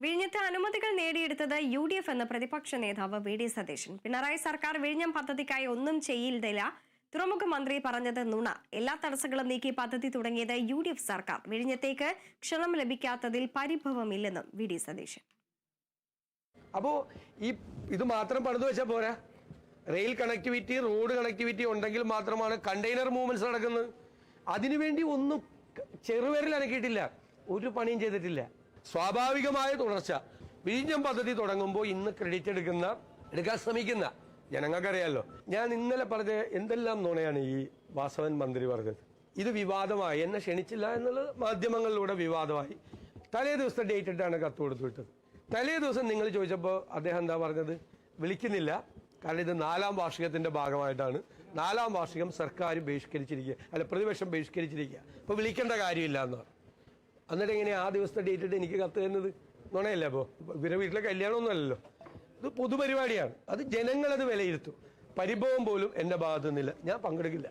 വിഴിഞ്ഞത്തെ അനുമതികൾ നേടിയെടുത്തത് UDF എന്ന പ്രതിപക്ഷ നേതാവ് വി ഡി സതീശൻ. പിണറായി സർക്കാർ വിഴിഞ്ഞം പദ്ധതിക്കായി ഒന്നും ചെയ്യില്ല. തുറമുഖ മന്ത്രി പറഞ്ഞത് നുണ. എല്ലാ തടസ്സങ്ങളും നീക്കി പദ്ധതി തുടങ്ങിയത് UDF സർക്കാർ. വിഴിഞ്ഞത്തേക്ക് ക്ഷണം ലഭിക്കാത്തതിൽ പരിഭവമില്ലെന്നും വി ഡി സതീശൻ. അപ്പോ ഇത് മാത്രം പണിതു വെച്ചാൽ പോരാ. റെയിൽ കണക്ടിവിറ്റി, റോഡ് കണക്ടിവിറ്റി ഉണ്ടെങ്കിൽ മാത്രമാണ് കണ്ടെയ്നർ മൂവ്മെന്റ്സ് നടക്കുന്നത്. അതിനുവേണ്ടി ഒന്നും ചെറുവിരൽ അനക്കിയിട്ടില്ല, ഒരു പണിയും ചെയ്തിട്ടില്ല. സ്വാഭാവികമായ തുടർച്ച. വിഴിഞ്ഞം പദ്ധതി തുടങ്ങുമ്പോൾ ഇന്ന് ക്രെഡിറ്റ് എടുക്കാൻ ശ്രമിക്കുന്ന ജനങ്ങൾക്കറിയാലോ. ഞാൻ ഇന്നലെ പറഞ്ഞ എന്തെല്ലാം നുണയാണ് ഈ വാസവൻ മന്ത്രി പറഞ്ഞത്. ഇത് വിവാദമായി, എന്നെ ക്ഷണിച്ചില്ല എന്നുള്ളത് മാധ്യമങ്ങളിലൂടെ വിവാദമായി. തലേ ദിവസത്തെ ഡേറ്റ് ഇട്ടാണ് കത്ത് കൊടുത്തു വിട്ടത്. തലേ ദിവസം നിങ്ങൾ ചോദിച്ചപ്പോൾ അദ്ദേഹം എന്താ പറഞ്ഞത്? വിളിക്കുന്നില്ല, കാരണം ഇത് 4ാം വാർഷികത്തിന്റെ ഭാഗമായിട്ടാണ്. 4ാം വാർഷികം സർക്കാർ ബഹിഷ്കരിച്ചിരിക്കുക, അല്ല പ്രതിപക്ഷം ബഹിഷ്കരിച്ചിരിക്കുക, അപ്പോൾ വിളിക്കേണ്ട കാര്യമില്ല എന്ന് പറഞ്ഞു. എന്നിട്ട് എങ്ങനെയാണ് ആ ദിവസത്തെ ഡേറ്റ് ഇട്ട് എനിക്ക് കത്ത് തരുന്നത്? നുണയല്ലേ? അപ്പോൾ ഇവരെ വീട്ടിലെ കല്യാണമൊന്നും അല്ലല്ലോ, ഇത് പൊതുപരിപാടിയാണ്. അത് ജനങ്ങളത് വിലയിരുത്തും. പരിഭവം പോലും എൻ്റെ ഭാഗത്തു നിന്നില്ല, ഞാൻ പങ്കെടുക്കില്ല.